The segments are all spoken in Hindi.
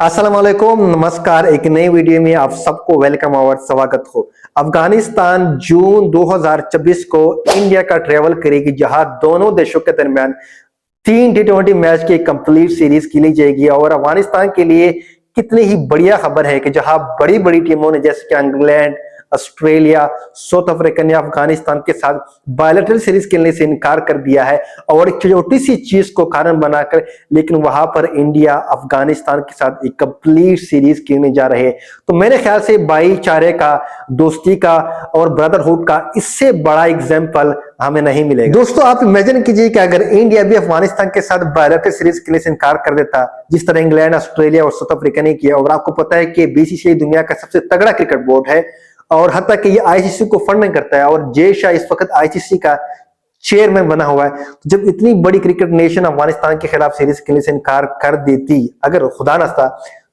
अस्सलाम वालेकुम, नमस्कार। एक नई वीडियो में आप सबको वेलकम और स्वागत हो। अफगानिस्तान जून 2024 को इंडिया का ट्रेवल करेगी, जहां दोनों देशों के दरमियान 3 T20 मैच की कंप्लीट सीरीज खेली जाएगी। और अफगानिस्तान के लिए कितनी ही बढ़िया खबर है कि जहां बड़ी बड़ी टीमों ने जैसे कि इंग्लैंड, ऑस्ट्रेलिया, साउथ अफ्रीका ने अफगानिस्तान के साथ बायलैटरल सीरीज खेलने से इनकार कर दिया है और एक छोटी सी चीज को कारण बनाकर, लेकिन वहां पर इंडिया अफगानिस्तान के साथ एक कंप्लीट सीरीज खेलने जा रहे हैं। तो मेरे ख्याल से भाईचारे का, दोस्ती का और ब्रदरहुड का इससे बड़ा एग्जाम्पल हमें नहीं मिलेगा। दोस्तों, आप इमेजिन कीजिए कि अगर इंडिया भी अफगानिस्तान के साथ बायलैटरल सीरीज खेलने से इनकार कर देता, जिस तरह इंग्लैंड, ऑस्ट्रेलिया और साउथ अफ्रीका ने किया। और आपको पता है कि बीसीसीआई दुनिया का सबसे तगड़ा क्रिकेट बोर्ड है और हत्ता कि ये आईसीसी को फंडिंग करता है और जय शाह इस वक्त आईसीसी का चेयरमैन बना हुआ है। तो जब इतनी बड़ी क्रिकेट नेशन अफगानिस्तान के खिलाफ सीरीज खेलने से इनकार कर देती, अगर खुदा न था,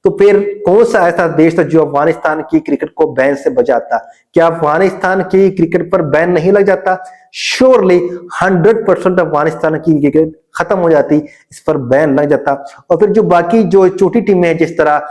तो फिर कौन सा ऐसा देश था जो अफगानिस्तान की क्रिकेट को बैन से बचाता? क्या अफगानिस्तान की क्रिकेट पर बैन नहीं लग जाता? श्योरली 100% अफगानिस्तान की क्रिकेट खत्म हो जाती, इस पर बैन लग जाता। और फिर जो बाकी जो छोटी टीमें हैं, जिस तरह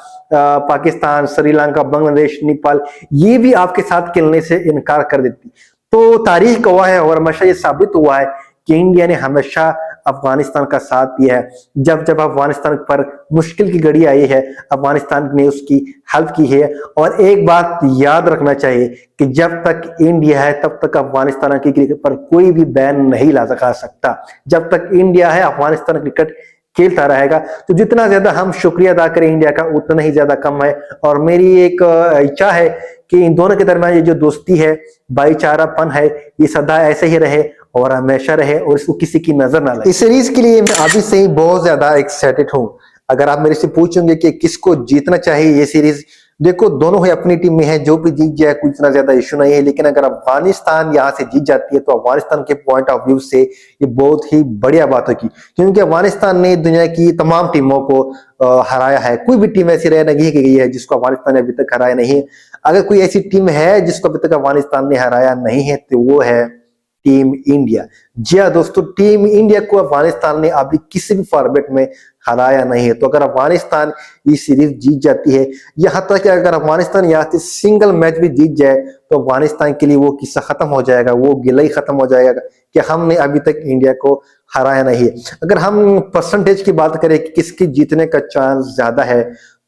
पाकिस्तान, श्रीलंका, बांग्लादेश, नेपाल, ये भी आपके साथ खेलने से इनकार कर देती। तो तारीख गवाह है और हमेशा ये साबित हुआ है कि इंडिया ने हमेशा अफगानिस्तान का साथ दिया है। जब जब अफगानिस्तान पर मुश्किल की घड़ी आई है, अफगानिस्तान ने उसकी हेल्प की है। और एक बात याद रखना चाहिए कि जब तक इंडिया है तब तक अफगानिस्तान की क्रिकेट पर कोई भी बैन नहीं लगा सकता। जब तक इंडिया है, अफगानिस्तान क्रिकेट खेलता रहेगा। तो जितना ज्यादा हम शुक्रिया अदा करें इंडिया का, उतना ही ज्यादा कम है। और मेरी एक इच्छा है कि इन दोनों के दरमियान ये जो दोस्ती है, भाईचारापन है, ये सदा ऐसे ही रहे और हमेशा रहे और इसको किसी की नजर ना लगे। इस सीरीज के लिए मैं अभी से ही बहुत ज्यादा एक्साइटेड हूं। अगर आप मेरे से पूछोगे कि किसको जीतना चाहिए ये सीरीज, देखो दोनों ही अपनी टीम में है, जो भी जीत जाए कोई इतना ज्यादा इशू नहीं है। लेकिन अगर अफगानिस्तान यहाँ से जीत जाती है तो अफगानिस्तान के पॉइंट ऑफ व्यू से ये बहुत ही बढ़िया बात होगी, क्योंकि अफगानिस्तान ने दुनिया की तमाम टीमों को हराया है। कोई भी टीम ऐसी रह नहीं गई है जिसको अफगानिस्तान ने अभी तक हराया नहीं है। अगर कोई ऐसी टीम है जिसको अभी तक अफगानिस्तान ने हराया नहीं है तो वो है टीम इंडिया। जी हाँ दोस्तों, टीम इंडिया को अफगानिस्तान ने अभी किसी भी फॉर्मेट में हराया नहीं है। तो अगर अफगानिस्तान ये सीरीज जीत जाती है, यहाँ तक कि अगर अफगानिस्तान यहाँ से सिंगल मैच भी जीत जाए तो अफगानिस्तान के लिए वो किस्सा खत्म हो जाएगा, वो गिला ही खत्म हो जाएगा कि हमने अभी तक इंडिया को हराया नहीं है। अगर हम परसेंटेज की बात करें कि किसकी जीतने का चांस ज्यादा है,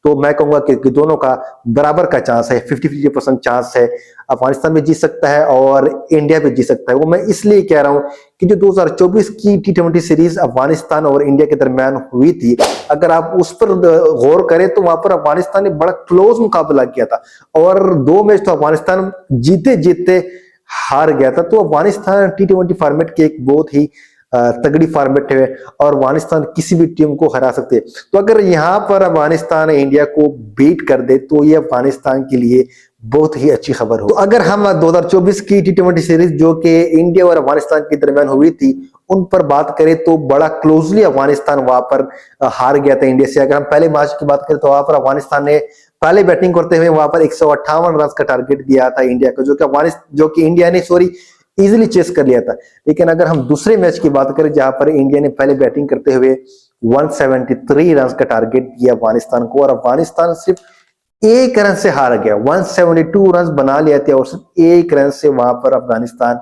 तो मैं कहूंगा कि दोनों का बराबर का चांस है, 50-50% चांस है। अफगानिस्तान भी जीत सकता है और इंडिया भी जीत सकता है। वो मैं इसलिए कह रहा हूं कि जो 2024 की T20 सीरीज अफगानिस्तान और इंडिया के दरमियान हुई थी, अगर आप उस पर गौर करें तो वहां पर अफगानिस्तान ने बड़ा क्लोज मुकाबला किया था और 2 मैच तो अफगानिस्तान जीते जीते हार गया था। तो अफगानिस्तान T20 फॉर्मेट के एक बहुत ही तगड़ी फॉर्मेट है और अफगानिस्तान किसी भी टीम को हरा सकते हैं। तो अगर यहाँ पर अफगानिस्तान इंडिया को बीट कर दे तो ये अफगानिस्तान के लिए बहुत ही अच्छी खबर हो। तो अगर हम 2024 की T20 सीरीज जो कि इंडिया और अफगानिस्तान के दरमियान हुई थी उन पर बात करें तो बड़ा क्लोजली अफगानिस्तान वहां पर हार गया था इंडिया से। अगर हम पहले मैच की बात करें तो वहां पर अफगानिस्तान ने पहले बैटिंग करते हुए वहां पर 158 रन का टारगेट दिया था इंडिया को, जो कि इंडिया ने इजिली चेस कर लिया था। लेकिन अगर हम दूसरे मैच की बात करें जहां पर इंडिया ने पहले बैटिंग करते हुए 173 रन का टारगेट दिया अफगानिस्तान को और अफगानिस्तान सिर्फ 1 रन से हार गया। 172 रन बना लिया था और सिर्फ 1 रन से वहां पर अफगानिस्तान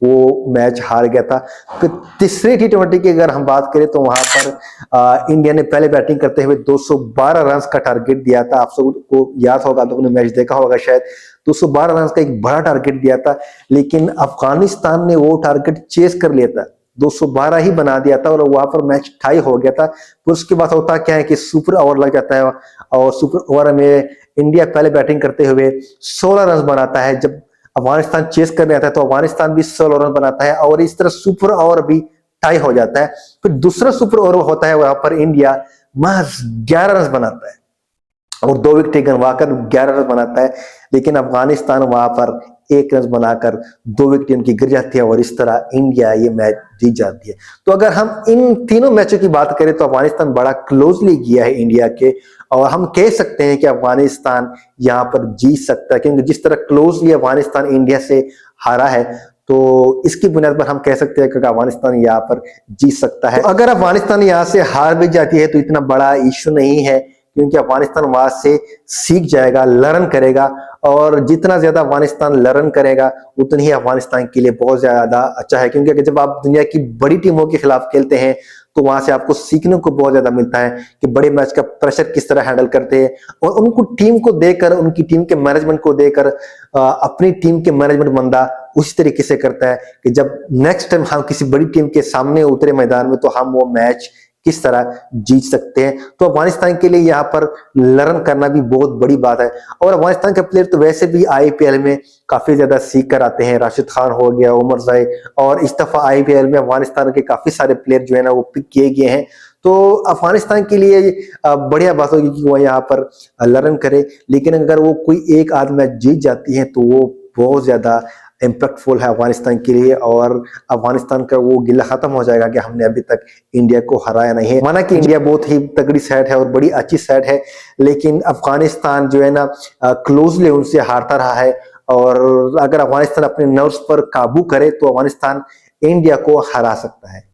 वो मैच हार गया था। फिर तीसरे T20 की अगर हम बात करें तो वहां पर इंडिया ने पहले बैटिंग करते हुए 212 रन का टारगेट दिया था। आप सबको याद होगा, आप लोगों ने मैच देखा होगा शायद। 212 रन का एक बड़ा टारगेट दिया था, लेकिन अफगानिस्तान ने वो टारगेट चेस कर लिया था, 212 ही बना दिया था और वहां पर मैच टाई हो गया था। फिर उसके बाद होता क्या है कि सुपर ओवर लग जाता है और सुपर ओवर में इंडिया पहले बैटिंग करते हुए 16 रन बनाता है। जब अफगानिस्तान चेस करने आता है तो अफगानिस्तान भी 16 रन बनाता है और इस तरह सुपर ओवर भी टाई हो जाता है। फिर दूसरा सुपर ओवर होता है, वहां पर इंडिया महज 11 रन बनाता है और 2 विकेट गंवाकर 11 रन बनाता है। लेकिन अफगानिस्तान वहां पर 1 रन बनाकर 2 विकेट उनकी गिर जाती है और इस तरह इंडिया ये मैच जीत जाती है। तो अगर हम इन तीनों मैचों की बात करें तो अफगानिस्तान बड़ा क्लोजली गया है इंडिया के और हम कह सकते हैं कि अफगानिस्तान यहाँ पर जीत सकता है, क्योंकि जिस तरह क्लोजली अफगानिस्तान इंडिया से हारा है तो इसकी बुनियाद पर हम कह सकते हैं कि अफगानिस्तान यहाँ पर जीत सकता है। तो अगर अफगानिस्तान यहाँ से हार भी जाती है तो इतना बड़ा इश्यू नहीं है, क्योंकि अफगानिस्तान वहां से सीख जाएगा, लर्न करेगा, और जितना ज्यादा अफगानिस्तान लर्न करेगा उतनी ही अफगानिस्तान के लिए बहुत ज्यादा अच्छा है। क्योंकि जब आप दुनिया की बड़ी टीमों के खिलाफ खेलते हैं तो वहां से आपको सीखने को बहुत ज्यादा मिलता है कि बड़े मैच का प्रेशर किस तरह हैंडल करते हैं, और उनको टीम को देकर, उनकी टीम के मैनेजमेंट को देकर अपनी टीम के मैनेजमेंट बंदा उसी तरीके से करता है कि जब नेक्स्ट टाइम हम किसी बड़ी टीम के सामने उतरे मैदान में तो हम वो मैच किस तरह जीत सकते हैं। तो अफगानिस्तान के लिए यहाँ पर लर्न करना भी बहुत बड़ी बात है। और अफगानिस्तान के प्लेयर तो वैसे भी आईपीएल में काफी ज्यादा सीख कर आते हैं। राशिद खान हो गया, उमर जाए, और इस दफा आईपीएल में अफगानिस्तान के काफी सारे प्लेयर जो है ना वो पिक किए गए हैं। तो अफगानिस्तान के लिए बढ़िया बात होगी कि वो यहाँ पर लर्न करे। लेकिन अगर वो कोई एक आध मैच जीत जाती है तो वो बहुत ज्यादा इम्पैक्टफुल है अफगानिस्तान के लिए, और अफगानिस्तान का वो गिला खत्म हो जाएगा कि हमने अभी तक इंडिया को हराया नहीं है। माना कि इंडिया बहुत ही तगड़ी साइड है और बड़ी अच्छी साइड है, लेकिन अफगानिस्तान जो है ना क्लोजली उनसे हारता रहा है। और अगर अफगानिस्तान अपने नर्व्स पर काबू करे तो अफगानिस्तान इंडिया को हरा सकता है।